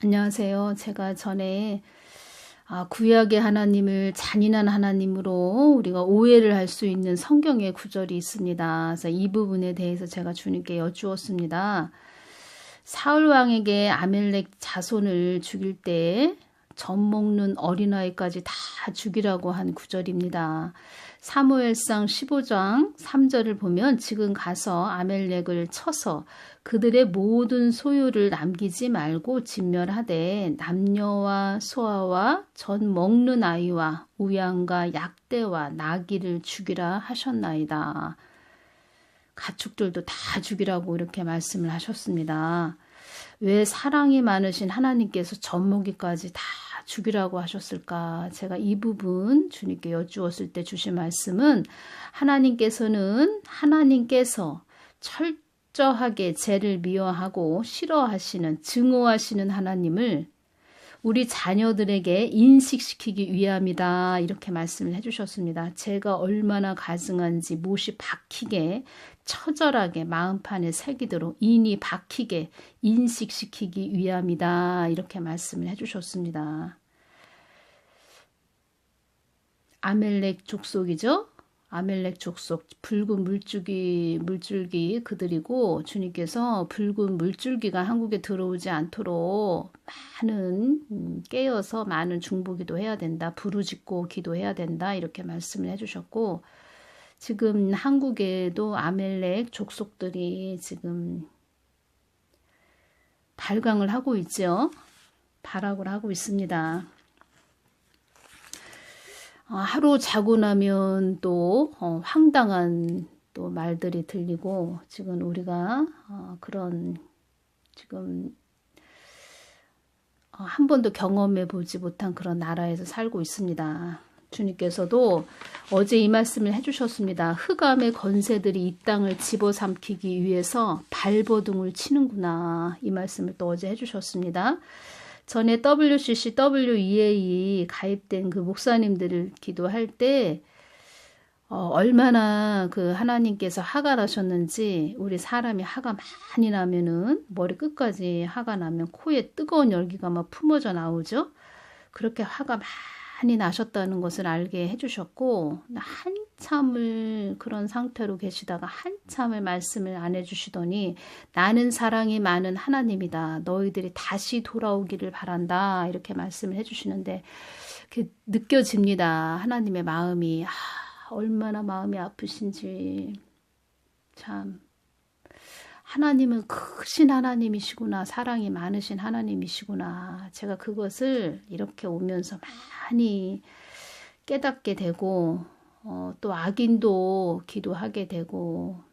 안녕하세요. 제가 전에 구약의 하나님을 잔인한 하나님으로 우리가 오해를 할 수 있는 성경의 구절이 있습니다. 그래서 이 부분에 대해서 제가 주님께 여쭈었습니다. 사울 왕에게 아멜렉 자손을 죽일 때 젖 먹는 어린아이까지 다 죽이라고 한 구절입니다. 사무엘상 15장 3절을 보면 지금 가서 아멜렉을 쳐서 그들의 모든 소유를 남기지 말고 진멸하되 남녀와 소아와 젖 먹는 아이와 우양과 약대와 나귀를 죽이라 하셨나이다. 가축들도 다 죽이라고 이렇게 말씀을 하셨습니다. 왜 사랑이 많으신 하나님께서 젖먹이까지 다 죽이라고 하셨을까? 제가 이 부분 주님께 여쭈었을 때 주신 말씀은 하나님께서 철저하게 죄를 미워하고 싫어하시는, 증오하시는 하나님을 우리 자녀들에게 인식시키기 위함이다. 이렇게 말씀을 해주셨습니다. 제가 얼마나 가증한지 못이 박히게 처절하게 마음판에 새기도록 인이 박히게 인식시키기 위함이다. 이렇게 말씀을 해주셨습니다. 아멜렉 족속이죠. 아멜렉 족속, 붉은 물줄기 그들이고 주님께서 붉은 물줄기가 한국에 들어오지 않도록 많은 깨어서 많은 중보기도 해야 된다. 부르짖고 기도해야 된다. 이렇게 말씀을 해주셨고 지금 한국에도 아멜렉 족속들이 지금 발광을 하고 있죠. 발악을 하고 있습니다. 하루 자고 나면 또 황당한 또 말들이 들리고 지금 우리가 그런 지금 한 번도 경험해 보지 못한 그런 나라에서 살고 있습니다. 주님께서도 어제 이 말씀을 해주셨습니다. 흑암의 건세들이 이 땅을 집어삼키기 위해서 발버둥을 치는구나. 이 말씀을 또 어제 해주셨습니다. 전에 WCC, WEA 가입된 그 목사님들을 기도할 때 얼마나 그 하나님께서 화가 나셨는지 우리 사람이 화가 많이 나면은 머리 끝까지 화가 나면 코에 뜨거운 열기가 막 품어져 나오죠. 그렇게 화가 많이 나셨다는 것을 알게 해주셨고 한참을 그런 상태로 계시다가 한참을 말씀을 안 해주시더니 나는 사랑이 많은 하나님이다. 너희들이 다시 돌아오기를 바란다. 이렇게 말씀을 해주시는데 느껴집니다. 하나님의 마음이 얼마나 마음이 아프신지. 참 하나님은 크신 하나님이시구나. 사랑이 많으신 하나님이시구나. 제가 그것을 이렇게 오면서 많이 깨닫게 되고 또 악인도 기도하게 되고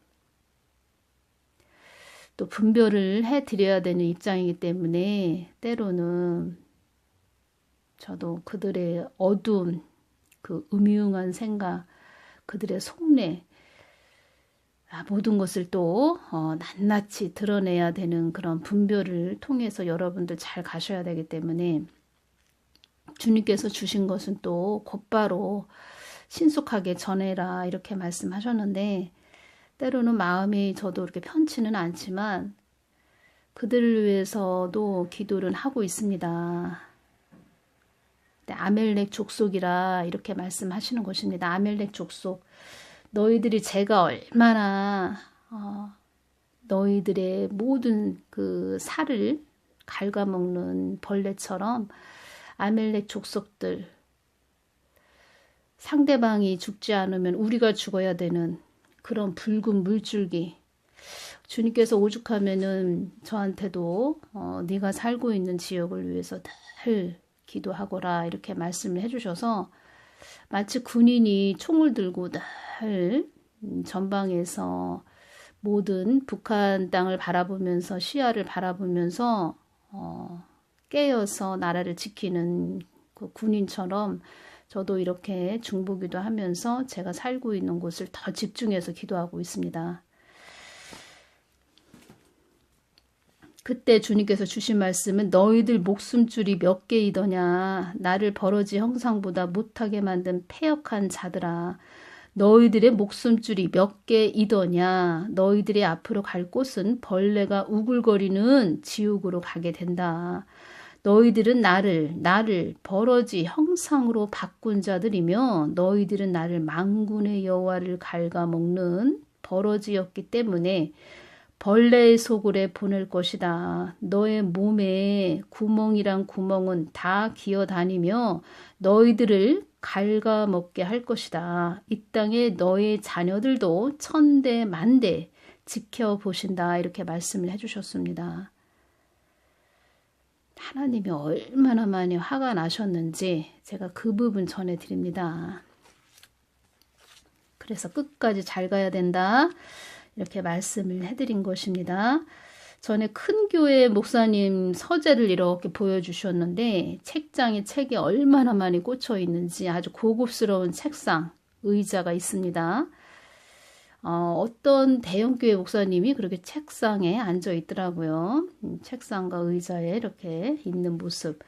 또 분별을 해드려야 되는 입장이기 때문에 때로는 저도 그들의 어두운 그 음흉한 생각, 그들의 속내 모든 것을 또 낱낱이 드러내야 되는 그런 분별을 통해서 여러분들 잘 가셔야 되기 때문에 주님께서 주신 것은 또 곧바로 신속하게 전해라 이렇게 말씀하셨는데 때로는 마음이 저도 이렇게 편치는 않지만 그들을 위해서도 기도를 하고 있습니다. 아멜렉 족속이라 이렇게 말씀하시는 것입니다. 아멜렉 족속. 너희들이 제가 얼마나 너희들의 모든 그 살을 갉아먹는 벌레처럼 아멜렉 족속들 상대방이 죽지 않으면 우리가 죽어야 되는 그런 붉은 물줄기. 주님께서 오죽하면은 저한테도 네가 살고 있는 지역을 위해서 늘 기도하거라 이렇게 말씀을 해주셔서 마치 군인이 총을 들고 늘 전방에서 모든 북한 땅을 바라보면서 시야를 바라보면서 깨어서 나라를 지키는 그 군인처럼 저도 이렇게 중보기도 하면서 제가 살고 있는 곳을 더 집중해서 기도하고 있습니다. 그때 주님께서 주신 말씀은 너희들 목숨줄이 몇 개이더냐. 나를 버러지 형상보다 못하게 만든 패역한 자들아. 너희들의 목숨줄이 몇 개이더냐. 너희들이 앞으로 갈 곳은 벌레가 우글거리는 지옥으로 가게 된다. 너희들은 나를 버러지 형상으로 바꾼 자들이며 너희들은 나를 만군의 여호와를 갉아먹는 버러지였기 때문에 벌레의 소굴에 보낼 것이다. 너의 몸에 구멍이란 구멍은 다 기어다니며 너희들을 갉아먹게 할 것이다. 이 땅에 너의 자녀들도 천대 만대 지켜보신다. 이렇게 말씀을 해주셨습니다. 하나님이 얼마나 많이 화가 나셨는지 제가 그 부분 전해드립니다. 그래서 끝까지 잘 가야 된다. 이렇게 말씀을 해드린 것입니다. 전에 큰 교회 목사님 서재를 이렇게 보여주셨는데 책장에 책이 얼마나 많이 꽂혀 있는지 아주 고급스러운 책상, 의자가 있습니다. 어떤 대형교회 목사님이 그렇게 책상에 앉아 있더라고요. 책상과 의자에 이렇게 있는 모습.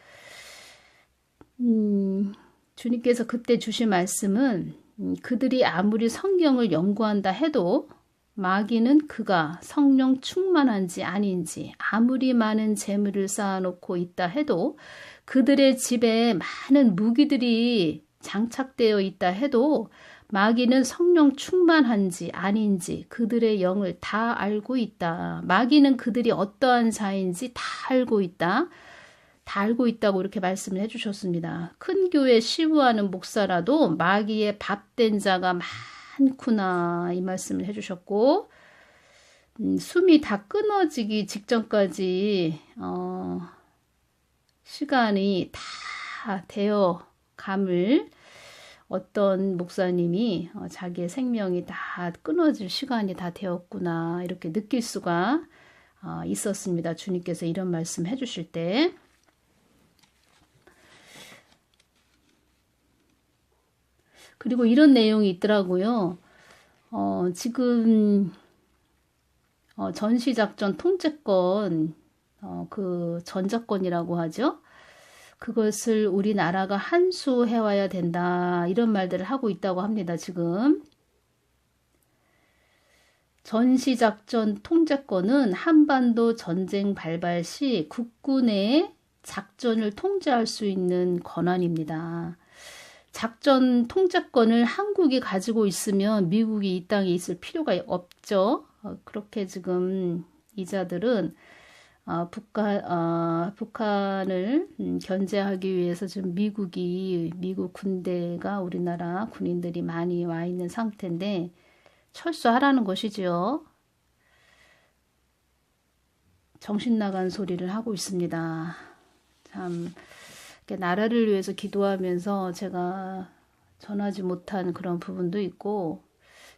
주님께서 그때 주신 말씀은 그들이 아무리 성경을 연구한다 해도 마귀는 그가 성령 충만한지 아닌지 아무리 많은 재물을 쌓아놓고 있다 해도 그들의 집에 많은 무기들이 장착되어 있다 해도 마귀는 성령 충만한지 아닌지 그들의 영을 다 알고 있다. 마귀는 그들이 어떠한 자인지 다 알고 있다. 다 알고 있다고 이렇게 말씀을 해주셨습니다. 큰 교회 시부하는 목사라도 마귀의 밥된 자가 많구나 이 말씀을 해주셨고 숨이 다 끊어지기 직전까지 시간이 다 되어 감을 어떤 목사님이 자기의 생명이 다 끊어질 시간이 다 되었구나 이렇게 느낄 수가 있었습니다. 주님께서 이런 말씀 해주실 때 그리고 이런 내용이 있더라고요. 지금 전시작전 통제권 그 전작권이라고 하죠. 그것을 우리나라가 한수해와야 된다. 이런 말들을 하고 있다고 합니다. 지금. 전시작전 통제권은 한반도 전쟁 발발 시 국군의 작전을 통제할 수 있는 권한입니다. 작전 통제권을 한국이 가지고 있으면 미국이 이 땅에 있을 필요가 없죠. 그렇게 지금 이자들은 북한을 견제하기 위해서 지금 미국 군대가 우리나라 군인들이 많이 와 있는 상태인데 철수하라는 것이지요. 정신 나간 소리를 하고 있습니다. 참 나라를 위해서 기도하면서 제가 전하지 못한 그런 부분도 있고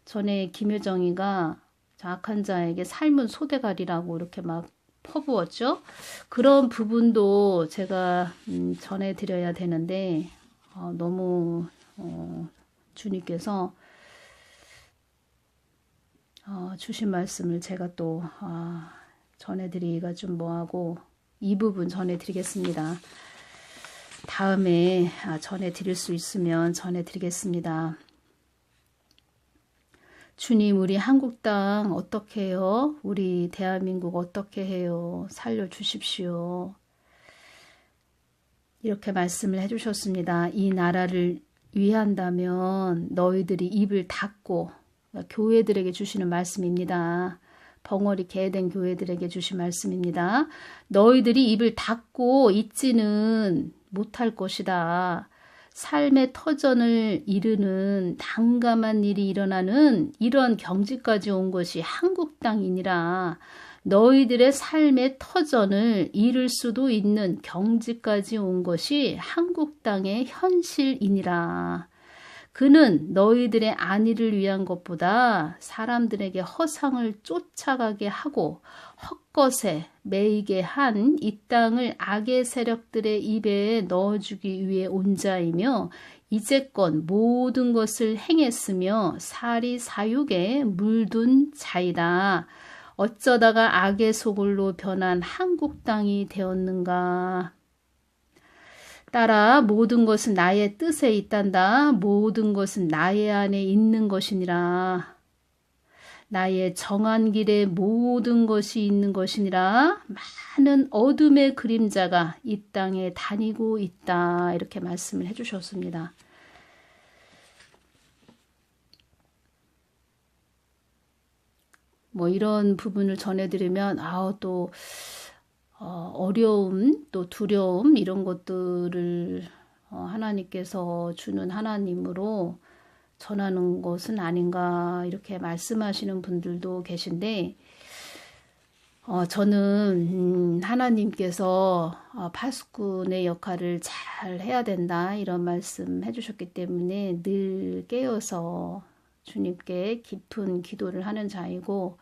전에 김여정이가 악한 자에게 삶은 소대가리라고 이렇게 막 퍼부었죠. 그런 부분도 제가 전해드려야 되는데 너무 주님께서 주신 말씀을 제가 또 전해드리기가 좀 뭐하고 이 부분 전해드리겠습니다. 다음에 전해드릴 수 있으면 전해드리겠습니다. 주님, 우리 한국 땅 어떻게 해요? 우리 대한민국 어떻게 해요? 살려주십시오. 이렇게 말씀을 해주셨습니다. 이 나라를 위한다면 너희들이 입을 닫고, 교회들에게 주시는 말씀입니다. 벙어리 개된 교회들에게 주신 말씀입니다. 너희들이 입을 닫고 있지는 못할 것이다. 삶의 터전을 이루는 난감한 일이 일어나는 이런 경지까지 온 것이 한국 땅이니라. 너희들의 삶의 터전을 이룰 수도 있는 경지까지 온 것이 한국 땅의 현실이니라. 그는 너희들의 안위를 위한 것보다 사람들에게 허상을 쫓아가게 하고 헛것에 매이게 한 이 땅을 악의 세력들의 입에 넣어주기 위해 온 자이며 이제껏 모든 것을 행했으며 사리사욕에 물든 자이다. 어쩌다가 악의 소굴로 변한 한국 땅이 되었는가. 따라 모든 것은 나의 뜻에 있단다. 모든 것은 나의 안에 있는 것이니라. 나의 정한 길에 모든 것이 있는 것이니라. 많은 어둠의 그림자가 이 땅에 다니고 있다. 이렇게 말씀을 해주셨습니다. 뭐 이런 부분을 전해드리면 또 어려움, 또 두려움 이런 것들을 하나님께서 주는 하나님으로 전하는 것은 아닌가 이렇게 말씀하시는 분들도 계신데 저는 하나님께서 파수꾼의 역할을 잘 해야 된다 이런 말씀 해주셨기 때문에 늘 깨어서 주님께 깊은 기도를 하는 자이고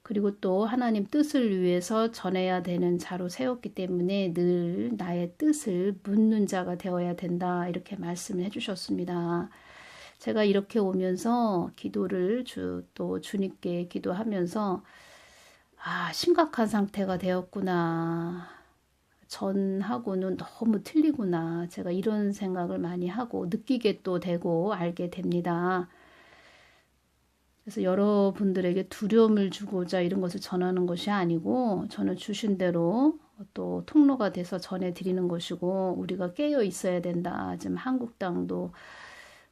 그리고 또 하나님 뜻을 위해서 전해야 되는 자로 세웠기 때문에 늘 나의 뜻을 묻는 자가 되어야 된다 이렇게 말씀을 해주셨습니다. 제가 이렇게 오면서 기도를 또 주님께 기도하면서 심각한 상태가 되었구나. 전하고는 너무 틀리구나. 제가 이런 생각을 많이 하고 느끼게 또 되고 알게 됩니다. 그래서 여러분들에게 두려움을 주고자 이런 것을 전하는 것이 아니고 저는 주신 대로 또 통로가 돼서 전해드리는 것이고 우리가 깨어 있어야 된다. 지금 한국 땅도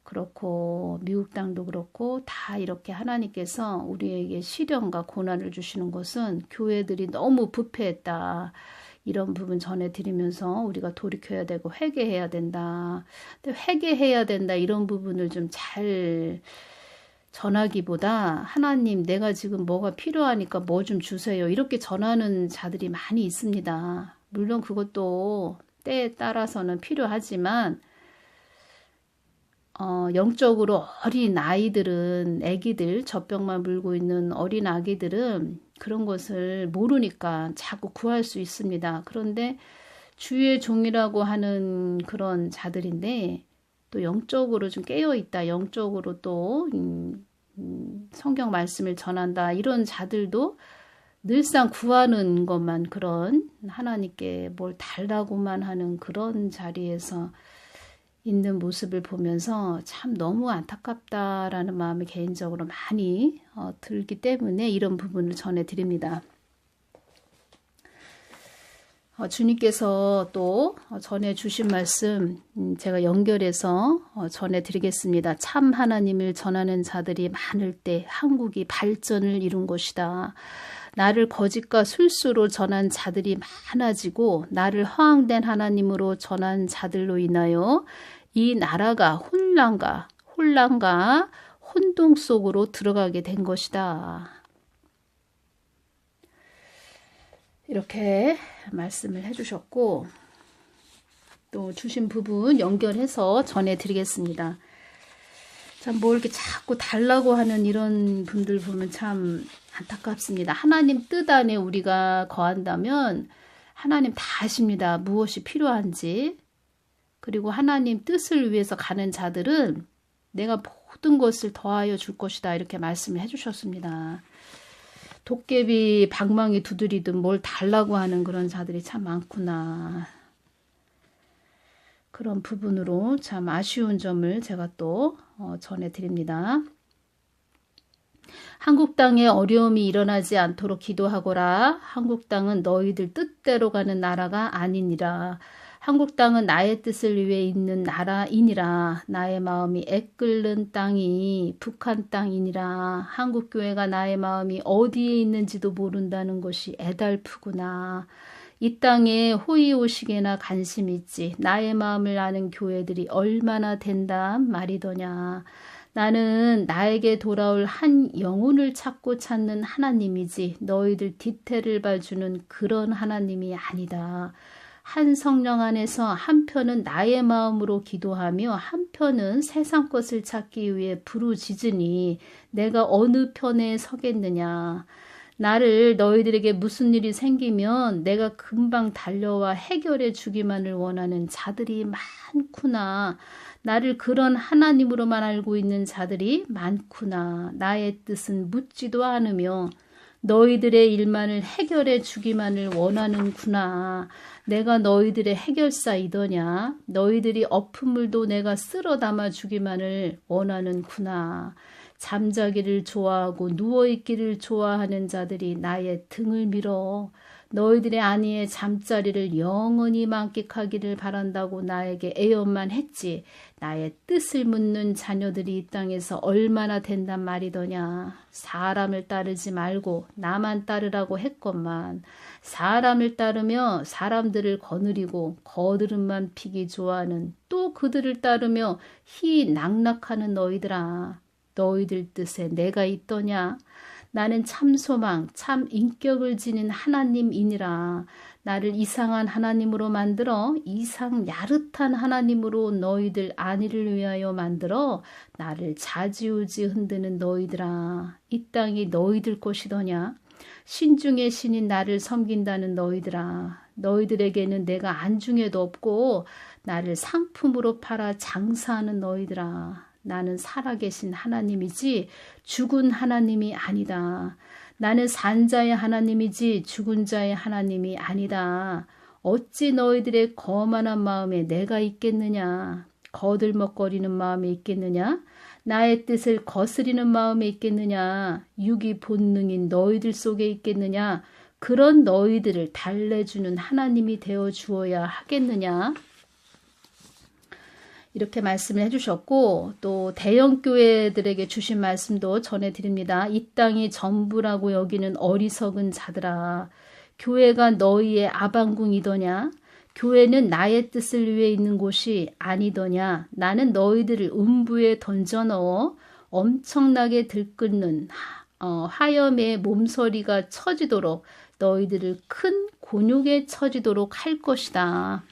그렇고 미국 땅도 그렇고 다 이렇게 하나님께서 우리에게 시련과 고난을 주시는 것은 교회들이 너무 부패했다. 이런 부분 전해드리면서 우리가 돌이켜야 되고 회개해야 된다. 근데 회개해야 된다. 이런 부분을 좀 잘 전하기보다 하나님 내가 지금 뭐가 필요하니까 뭐 좀 주세요. 이렇게 전하는 자들이 많이 있습니다. 물론 그것도 때에 따라서는 필요하지만 영적으로 어린 아이들은 아기들 젖병만 물고 있는 어린 아기들은 그런 것을 모르니까 자꾸 구할 수 있습니다. 그런데 주의 종이라고 하는 그런 자들인데 또 영적으로 좀 깨어있다. 영적으로 또 성경 말씀을 전한다. 이런 자들도 늘상 구하는 것만 그런 하나님께 뭘 달라고만 하는 그런 자리에서 있는 모습을 보면서 참 너무 안타깝다라는 마음이 개인적으로 많이 들기 때문에 이런 부분을 전해드립니다. 주님께서 또 전해주신 말씀 제가 연결해서 전해드리겠습니다. 참 하나님을 전하는 자들이 많을 때 한국이 발전을 이룬 것이다. 나를 거짓과 술수로 전한 자들이 많아지고 나를 허황된 하나님으로 전한 자들로 인하여 이 나라가 혼란과 혼동 속으로 들어가게 된 것이다. 이렇게 말씀을 해주셨고 또 주신 부분 연결해서 전해드리겠습니다. 참 뭐 이렇게 자꾸 달라고 하는 이런 분들 보면 참 안타깝습니다. 하나님 뜻 안에 우리가 거한다면 하나님 다 아십니다. 무엇이 필요한지. 그리고 하나님 뜻을 위해서 가는 자들은 내가 모든 것을 더하여 줄 것이다. 이렇게 말씀을 해주셨습니다. 도깨비 방망이 두드리든 뭘 달라고 하는 그런 자들이 참 많구나. 그런 부분으로 참 아쉬운 점을 제가 또 전해드립니다. 한국 땅에 어려움이 일어나지 않도록 기도하거라. 한국 땅은 너희들 뜻대로 가는 나라가 아니니라. 한국 땅은 나의 뜻을 위해 있는 나라이니라. 나의 마음이 애끓는 땅이 북한 땅이니라. 한국교회가 나의 마음이 어디에 있는지도 모른다는 것이 애달프구나. 이 땅에 호의호식에나 관심 있지. 나의 마음을 아는 교회들이 얼마나 된다 말이더냐. 나는 나에게 돌아올 한 영혼을 찾는 하나님이지 너희들 뒤태를 봐주는 그런 하나님이 아니다. 한 성령 안에서 한편은 나의 마음으로 기도하며 한편은 세상 것을 찾기 위해 부르짖으니 내가 어느 편에 서겠느냐. 나를 너희들에게 무슨 일이 생기면 내가 금방 달려와 해결해 주기만을 원하는 자들이 많구나. 나를 그런 하나님으로만 알고 있는 자들이 많구나. 나의 뜻은 묻지도 않으며 너희들의 일만을 해결해 주기만을 원하는구나. 내가 너희들의 해결사이더냐. 너희들이 엎은 물도 내가 쓸어 담아 주기만을 원하는구나. 잠자기를 좋아하고 누워있기를 좋아하는 자들이 나의 등을 밀어 너희들의 아내의 잠자리를 영원히 만끽하기를 바란다고 나에게 애원만 했지. 나의 뜻을 묻는 자녀들이 이 땅에서 얼마나 된단 말이더냐. 사람을 따르지 말고 나만 따르라고 했건만 사람을 따르며 사람들을 거느리고 거드름만 피기 좋아하는 또 그들을 따르며 희 낙락하는 너희들아. 너희들 뜻에 내가 있더냐. 나는 참 소망, 참 인격을 지닌 하나님이니라. 나를 이상한 하나님으로 만들어 이상 야릇한 하나님으로 너희들 안위를 위하여 만들어 나를 좌지우지 흔드는 너희들아. 이 땅이 너희들 것이더냐. 신중의 신인 나를 섬긴다는 너희들아. 너희들에게는 내가 안중에도 없고 나를 상품으로 팔아 장사하는 너희들아. 나는 살아계신 하나님이지 죽은 하나님이 아니다. 나는 산 자의 하나님이지 죽은 자의 하나님이 아니다. 어찌 너희들의 거만한 마음에 내가 있겠느냐. 거들먹거리는 마음에 있겠느냐. 나의 뜻을 거스리는 마음에 있겠느냐. 육이 본능인 너희들 속에 있겠느냐. 그런 너희들을 달래주는 하나님이 되어 주어야 하겠느냐. 이렇게 말씀을 해주셨고 또 대형교회들에게 주신 말씀도 전해드립니다. 이 땅이 전부라고 여기는 어리석은 자들아. 교회가 너희의 아방궁이더냐. 교회는 나의 뜻을 위해 있는 곳이 아니더냐. 나는 너희들을 음부에 던져넣어 엄청나게 들끓는 화염의 몸서리가 처지도록 너희들을 큰 곤욕에 처지도록 할 것이다.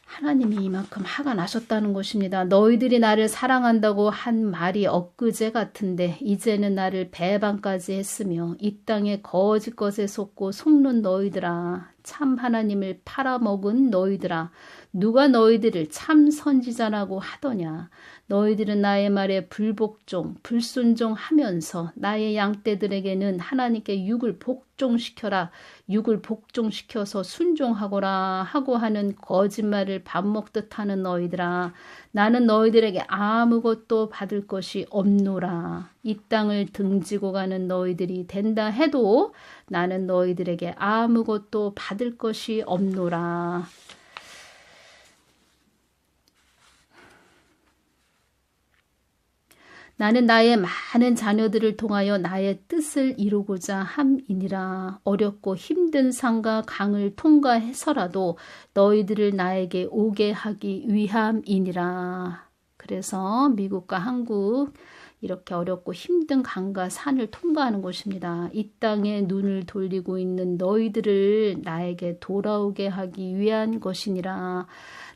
하나님이 이만큼 화가 나셨다는 것입니다. 너희들이 나를 사랑한다고 한 말이 엊그제 같은데 이제는 나를 배반까지 했으며 이 땅에 거짓 것에 속고 속는 너희들아. 참 하나님을 팔아먹은 너희들아. 누가 너희들을 참 선지자라고 하더냐. 너희들은 나의 말에 불복종, 불순종하면서 나의 양떼들에게는 하나님께 육을 복종시켜라. 육을 복종시켜서 순종하거라 하고 하는 거짓말을 밥 먹듯 하는 너희들아. 나는 너희들에게 아무것도 받을 것이 없노라. 이 땅을 등지고 가는 너희들이 된다 해도 나는 너희들에게 아무것도 받을 것이 없노라. 나는 나의 많은 자녀들을 통하여 나의 뜻을 이루고자 함이니라. 어렵고 힘든 산과 강을 통과해서라도 너희들을 나에게 오게 하기 위함이니라. 그래서 미국과 한국 이렇게 어렵고 힘든 강과 산을 통과하는 곳입니다. 이 땅에 눈을 돌리고 있는 너희들을 나에게 돌아오게 하기 위한 것이니라.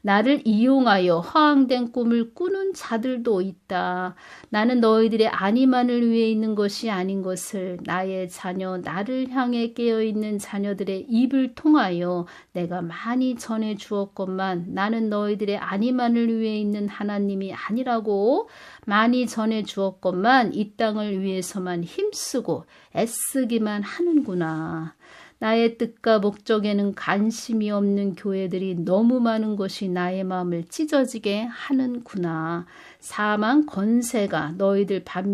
나를 이용하여 허황된 꿈을 꾸는 자들도 있다. 나는 너희들의 안위만을 위해 있는 것이 아닌 것을 나의 자녀, 나를 향해 깨어있는 자녀들의 입을 통하여 내가 많이 전해 주었건만 나는 너희들의 안위만을 위해 있는 하나님이 아니라고 많이 전해 주었건만 이 땅을 위해서만 힘쓰고 애쓰기만 하는구나. 나의 뜻과 목적에는 관심이 없는 교회들이 너무 많은 것이 나의 마음을 찢어지게 하는구나. 사망 권세가 너희들 발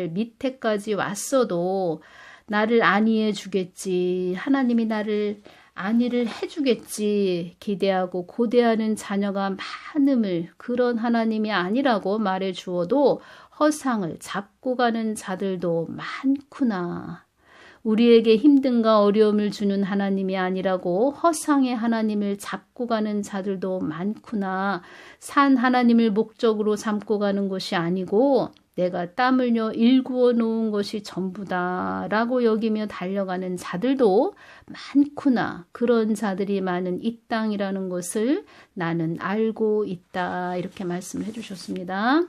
밑에까지 왔어도 나를 안위해 주겠지. 하나님이 나를 안위를 해주겠지. 기대하고 고대하는 자녀가 많음을 그런 하나님이 아니라고 말해 주어도 허상을 잡고 가는 자들도 많구나. 우리에게 힘든가 어려움을 주는 하나님이 아니라고 허상의 하나님을 잡고 가는 자들도 많구나. 산 하나님을 목적으로 삼고 가는 것이 아니고 내가 땀 흘려 일구어 놓은 것이 전부다 라고 여기며 달려가는 자들도 많구나. 그런 자들이 많은 이 땅이라는 것을 나는 알고 있다. 이렇게 말씀을 해주셨습니다.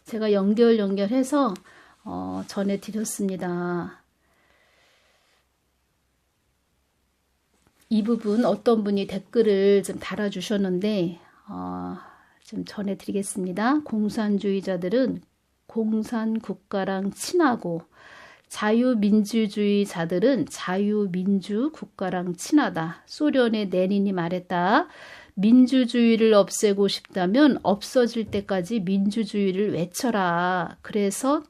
제가 연결해서 전해드렸습니다. 이 부분 어떤 분이 댓글을 좀 달아주셨는데 좀 전해드리겠습니다. 공산주의자들은 공산국가랑 친하고 자유민주주의자들은 자유민주국가랑 친하다. 소련의 레닌이 말했다. 민주주의를 없애고 싶다면 없어질 때까지 민주주의를 외쳐라. 그래서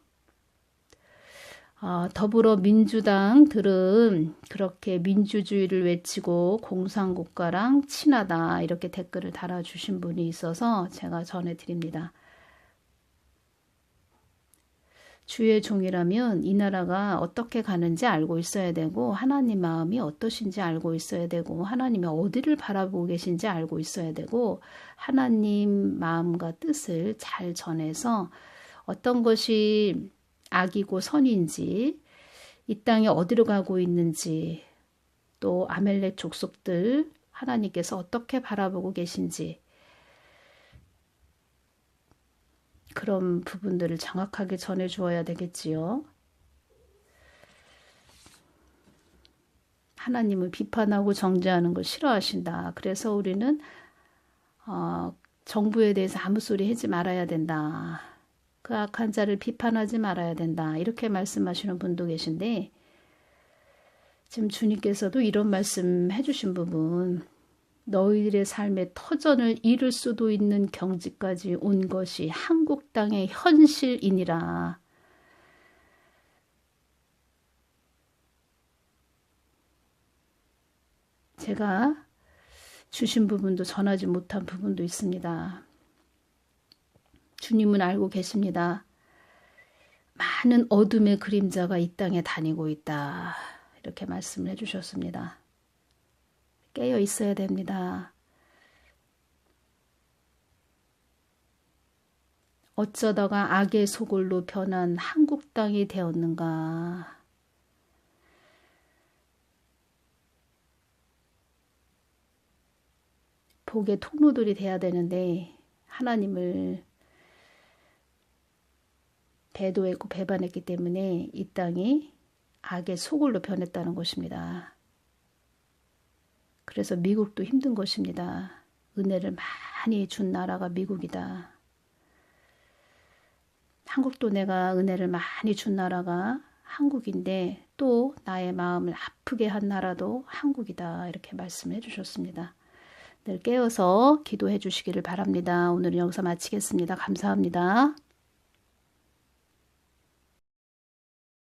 더불어민주당들은 그렇게 민주주의를 외치고 공산국가랑 친하다 이렇게 댓글을 달아주신 분이 있어서 제가 전해드립니다. 주의 종이라면 이 나라가 어떻게 가는지 알고 있어야 되고 하나님 마음이 어떠신지 알고 있어야 되고 하나님이 어디를 바라보고 계신지 알고 있어야 되고 하나님 마음과 뜻을 잘 전해서 어떤 것이 악이고 선인지 이 땅에 어디로 가고 있는지 또 아멜렉 족속들 하나님께서 어떻게 바라보고 계신지 그런 부분들을 정확하게 전해 주어야 되겠지요. 하나님을 비판하고 정죄하는 걸 싫어하신다. 그래서 우리는 정부에 대해서 아무 소리 하지 말아야 된다. 그 악한 자를 비판하지 말아야 된다. 이렇게 말씀하시는 분도 계신데 지금 주님께서도 이런 말씀 해주신 부분 너희들의 삶의 터전을 잃을 수도 있는 경지까지 온 것이 한국 땅의 현실이니라. 제가 주신 부분도 전하지 못한 부분도 있습니다. 주님은 알고 계십니다. 많은 어둠의 그림자가 이 땅에 다니고 있다. 이렇게 말씀을 해주셨습니다. 깨어 있어야 됩니다. 어쩌다가 악의 소굴로 변한 한국 땅이 되었는가. 복의 통로들이 돼야 되는데 하나님을 배도했고 배반했기 때문에 이 땅이 악의 소굴로 변했다는 것입니다. 그래서 미국도 힘든 것입니다. 은혜를 많이 준 나라가 미국이다. 한국도 내가 은혜를 많이 준 나라가 한국인데 또 나의 마음을 아프게 한 나라도 한국이다. 이렇게 말씀해 주셨습니다. 늘 깨어서 기도해 주시기를 바랍니다. 오늘은 여기서 마치겠습니다. 감사합니다.